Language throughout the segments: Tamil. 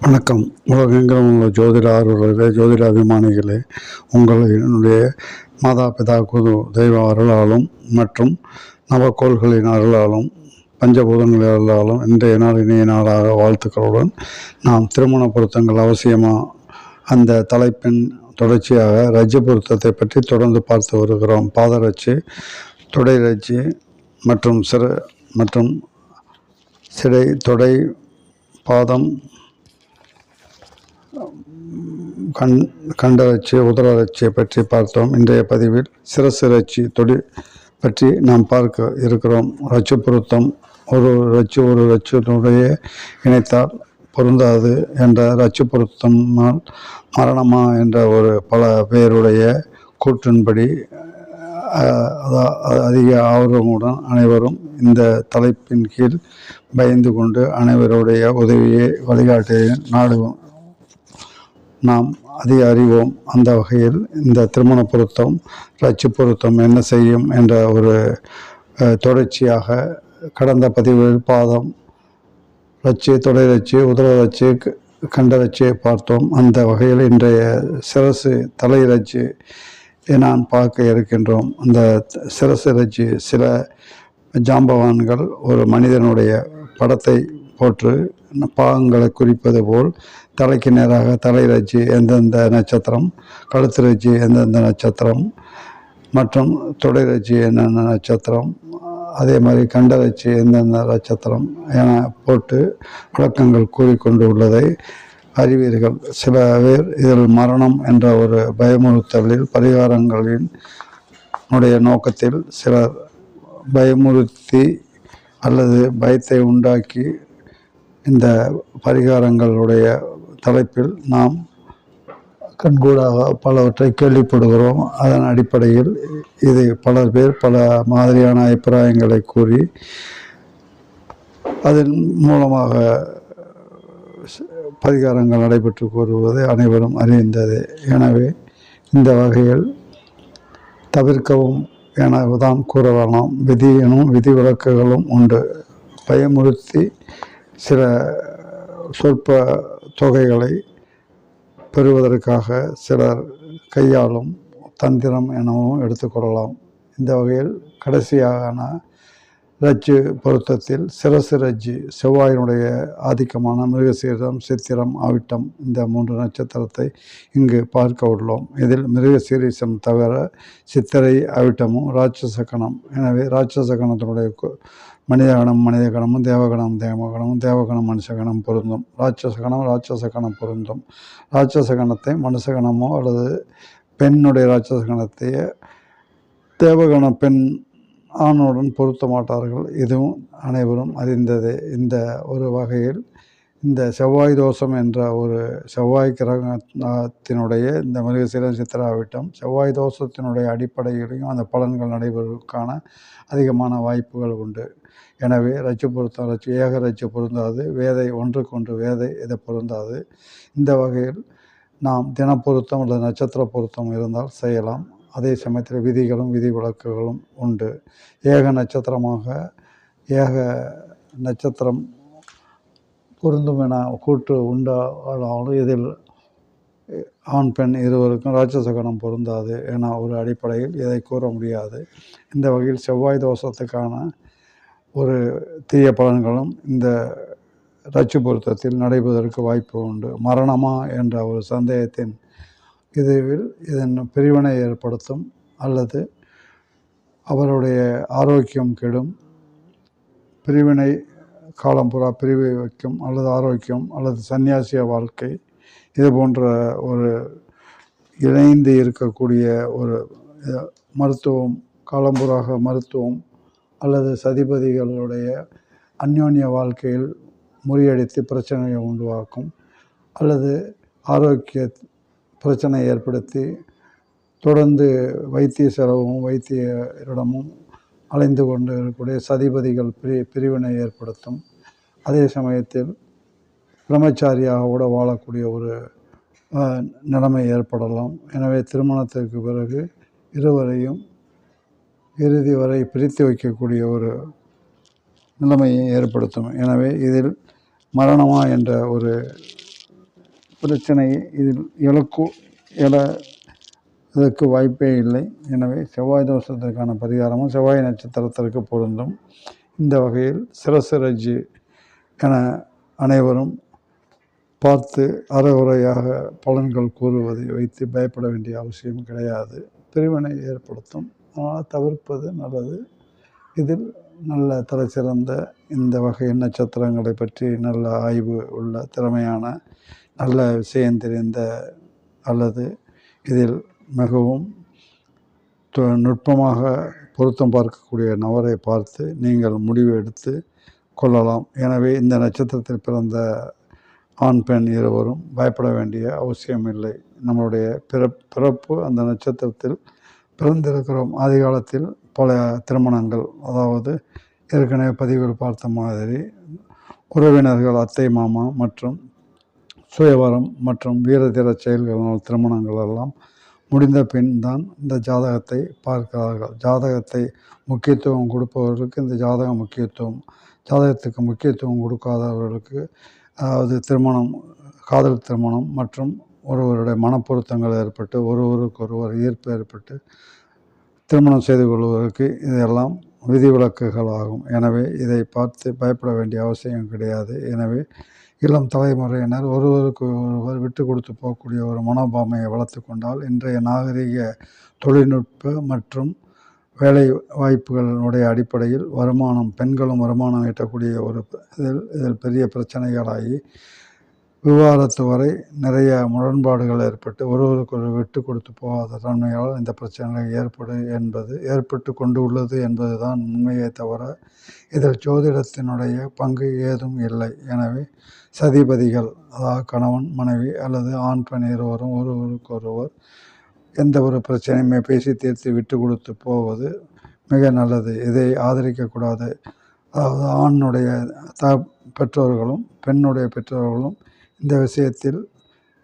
வணக்கம். உலகெங்கிலும் உள்ள ஜோதிட ஆர்வலர்களே, ஜோதிட அபிமானிகளே, உங்களுடைய மாதா பிதா குரு தெய்வ அருளாலும் மற்றும் நவக்கோள்களின் அருளாலும் பஞ்சபூதங்களின் அருளாலும் இன்றைய நாள் இனிய நாளாக வாழ்த்துக்களுடன் நாம் திருமண பொருத்தங்கள் அவசியமா அந்த தலைப்பின் தொடர்ச்சியாக ரஜ்ஜு பொருத்தத்தை பற்றி தொடர்ந்து பார்த்து வருகிறோம். பாதரட்சி, தொடை ரட்சி மற்றும் சிடை, தொடை, பாதம், கண்டரட்சி, உதரரட்சியை பற்றி பார்த்தோம். இன்றைய பதிவில் சிரசு ரட்சி தொடி பற்றி நாம் பார்க்க இருக்கிறோம். ரட்சு பொருத்தம் ஒரு ரட்சுடைய இணைத்தால் பொருந்தாது என்ற ரட்சு பொருத்தம்னால் மரணமா என்ற ஒரு பல பேருடைய கூற்றின்படி அதிக ஆர்வமுடன் அனைவரும் இந்த தலைப்பின் கீழ் பயந்து கொண்டு அனைவருடைய உதவியை வழிகாட்டியை நாடுவோம், நாம் அதிக அறிவோம். அந்த வகையில் இந்த திருமண பொருத்தம், ரட்சி பொருத்தம் என்ன செய்யும் என்ற ஒரு தொடர்ச்சியாக கடந்த பதிவில் பாதம் ரட்சி, தொடை ரட்சி, உதர ரட்சி, கண்டரட்சியை பார்த்தோம். அந்த வகையில் இன்றைய சிரசு தலை ரட்சி நான் பார்க்க இருக்கின்றோம். அந்த சிரசு ரட்சி சில ஜாம்பவான்கள் ஒரு மனிதனுடைய படத்தை போற்று பாகங்களை குறிப்பது போல் தலைக்கு நேராக தலை ரட்சி எந்தெந்த நட்சத்திரம், கழுத்து ரட்சி எந்தெந்த நட்சத்திரம் மற்றும் தொடை ரட்சி என்னென்ன நட்சத்திரம், அதே மாதிரி கண்டரட்சி எந்தெந்த நட்சத்திரம் என போட்டு விளக்கங்கள் கூறிக்கொண்டு உள்ளதை அறிவீர்கள். சில பேர் இதில் மரணம் என்ற ஒரு பயமுறுத்தலில் பரிகாரங்களின் நோக்கத்தில் சிலர் பயமுறுத்தி அல்லது பயத்தை உண்டாக்கி இந்த பரிகாரங்களுடைய தலைப்பில் நாம் கண்கூடாக பலவற்றை கேள்விப்படுகிறோம். அதன் அடிப்படையில் இது பலர் பேர் பல மாதிரியான அபிப்பிராயங்களை கூறி அதன் மூலமாக பரிகாரங்கள் நடைபெற்று கூறுவது அனைவரும் அறிந்தது. எனவே இந்த வகையில் தவிர்க்கவும் எனதான் கூற வேணாம். விதி விலக்குகளும் உண்டு. பயமுறுத்தி சில சொற்ப தொகைகளை பெறுவதற்காக சிலர் கையாளும் தந்திரம் எனவும் எடுத்துக்கொள்ளலாம். இந்த வகையில் கடைசியான ரட்சு பொருத்தத்தில் சிரசு ரட்சி செவ்வாயினுடைய ஆதிக்கமான மிருகசீரிடம், சித்திரம், அவிட்டம் இந்த 3 நட்சத்திரத்தை இங்கு பார்க்க உள்ளோம். இதில் மிருகசீரிசம் தவிர சித்திரை, அவிட்டமும் ராட்சச கணம். எனவே ராட்சச கணத்தினுடைய மனித கணமும் தேவகணம் மனுஷகணம் பொருந்தும். ராட்சச கணம் பொருந்தும். ராட்சச கணத்தை மனுஷகணமோ அல்லது பெண்ணுடைய ராட்சச கணத்தையே தேவகண பெண் ஆணுடன் பொருத்த மாட்டார்கள். இதுவும் அனைவரும் அறிந்தது. இந்த ஒரு வகையில் இந்த செவ்வாய் தோஷம் என்ற ஒரு செவ்வாய் கிரகத்தினுடைய இந்த மிருகசீரிடம், சித்திராவிட்டம் செவ்வாய் தோஷத்தினுடைய அடிப்படையிலையும் அந்த பலன்கள் நடைபெறுவதற்கான அதிகமான வாய்ப்புகள் உண்டு. எனவே ரட்சு பொருத்தம் ஏக ரட்சு பொருந்தாது, வேதை ஒன்றுக்கொன்று வேதை இதை பொருந்தாது. இந்த வகையில் நாம் தினப்பொருத்தம் அல்லது நட்சத்திர பொருத்தம் இருந்தால் செய்யலாம். அதே சமயத்தில் விதிகளும் விதி விலக்குகளும் உண்டு. ஏக நட்சத்திரம் பொருந்தும் என கூற்று உண்டாலும் இதில் ஆண் பெண் இருவருக்கும் ராட்சச கணம் பொருந்தாது என ஒரு அடிப்படையில் இதை கூற முடியாது. இந்த வகையில் செவ்வாய் தோஷத்துக்கான ஒரு தீய பலன்களும் இந்த ரட்சு பொருத்தத்தில் நடைபெறுவதற்கு வாய்ப்பு உண்டு. மரணமா என்ற ஒரு சந்தேகத்தின் இதன் பிரிவினை ஏற்படுத்தும் அல்லது அவருடைய ஆரோக்கியம் கெடும், பிரிவினை காலம்புறா பிரிவை வைக்கும் அல்லது ஆரோக்கியம் அல்லது சன்னியாசிய வாழ்க்கை இது போன்ற ஒரு இணைந்து இருக்கக்கூடிய ஒரு மருத்துவம், காலம்புறாக மருத்துவம் அல்லது சதிபதிகளுடைய அந்யோன்ய வாழ்க்கையில் முறியடித்து பிரச்சனையை உருவாக்கும் அல்லது ஆரோக்கிய பிரச்சனை ஏற்படுத்தி தொடர்ந்து வைத்திய செலவும் வைத்தியரிடமும் அலைந்து கொண்டு இருக்கக்கூடிய சதிபதிகள் பிரிவினை ஏற்படுத்தும். அதே சமயத்தில் பிரம்மச்சாரியாக கூட வாழக்கூடிய ஒரு நிலைமை ஏற்படலாம். எனவே திருமணத்திற்கு பிறகு இருவரையும் இறுதி வரை பிரித்து வைக்கக்கூடிய ஒரு நிலைமையை ஏற்படுத்தும். எனவே இதில் மரணமா என்ற ஒரு பிரச்சனையை இதில் எழ இதற்கு வாய்ப்பே இல்லை. எனவே செவ்வாய் தோஷத்திற்கான பரிகாரமும் செவ்வாய் நட்சத்திரத்திற்கு பொருந்தும். இந்த வகையில் சிரசு என அனைவரும் பார்த்து அறகுறையாக பலன்கள் கூறுவதை வைத்து பயப்பட வேண்டிய அவசியம் கிடையாது. பிரிவினை ஏற்படுத்தும். ஆனால் தவிர்ப்பது நல்லது. இதில் நல்ல தலைசிறந்த இந்த வகை நட்சத்திரங்களை பற்றி நல்ல ஆய்வு உள்ள திறமையான நல்ல விஷயம் தெரிந்த அல்லது இதில் மிகவும் நுட்பமாக பொருத்தம் பார்க்கக்கூடிய நபரை பார்த்து நீங்கள் முடிவு எடுத்து கொள்ளலாம். எனவே இந்த நட்சத்திரத்தில் பிறந்த ஆண் பெண் இருவரும் பயப்பட வேண்டிய அவசியமில்லை. நம்மளுடைய பிறப்பு அந்த நட்சத்திரத்தில் பிறந்திருக்கிறோம். ஆதி காலத்தில் பல திருமணங்கள், அதாவது ஏற்கனவே பதிவுகள் பார்த்த மாதிரி உறவினர்கள், அத்தை மாமா மற்றும் சுயவரம் மற்றும் வீரதீர செயல்களினால் திருமணங்கள் எல்லாம் முடிந்த பின் தான் இந்த ஜாதகத்தை பார்க்கிறார்கள். ஜாதகத்தை முக்கியத்துவம் கொடுப்பவர்களுக்கு இந்த ஜாதகம் முக்கியத்துவம், ஜாதகத்துக்கு முக்கியத்துவம் கொடுக்காதவர்களுக்கு, அதாவது திருமணம், காதல் திருமணம் மற்றும் ஒருவருடைய மனப்பொருத்தங்கள் ஏற்பட்டு ஒருவருக்கொருவர் ஈர்ப்பு ஏற்பட்டு திருமணம் செய்து கொள்வதற்கு இதெல்லாம் விதிவிலக்குகள் ஆகும். எனவே இதை பார்த்து பயப்பட வேண்டிய அவசியம் கிடையாது. எனவே இளம் தலைமுறையினர் ஒருவருக்கு ஒருவர் விட்டு கொடுத்து போகக்கூடிய ஒரு மனோபாமையை வளர்த்து கொண்டால் இன்றைய நாகரிக தொழில்நுட்ப மற்றும் வேலை வாய்ப்புகளுடைய அடிப்படையில் பெண்களும் வருமானம் ஈட்டக்கூடிய ஒரு இதில் பெரிய பிரச்சனைகளாகி விவாகரத்து வரை நிறைய முரண்பாடுகள் ஏற்பட்டு ஒருவருக்கு ஒரு விட்டு கொடுத்து போகாத தன்மையால் இந்த பிரச்சனைகள் ஏற்பட்டு கொண்டு உள்ளது என்பது தான் உண்மையே தவிர இதில் ஜோதிடத்தினுடைய பங்கு ஏதும் இல்லை. எனவே சதிபதிகள், அதாவது கணவன் மனைவி அல்லது ஆண் பெண் இருவரும் ஒருவருக்கொருவர் எந்த ஒரு பிரச்சனையுமே பேசி தீர்த்து விட்டு கொடுத்து போவது மிக நல்லது. இதை ஆதரிக்கக்கூடாது. அதாவது ஆணுடைய பெற்றோர்களும் பெண்ணுடைய பெற்றோர்களும் இந்த விஷயத்தில்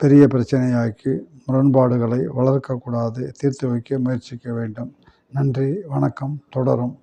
பெரிய பிரச்சனையாக்கி முரண்பாடுகளை வளர்க்கக்கூடாது, தீர்த்து வைக்க முயற்சிக்க வேண்டும். நன்றி, வணக்கம். தொடரும்.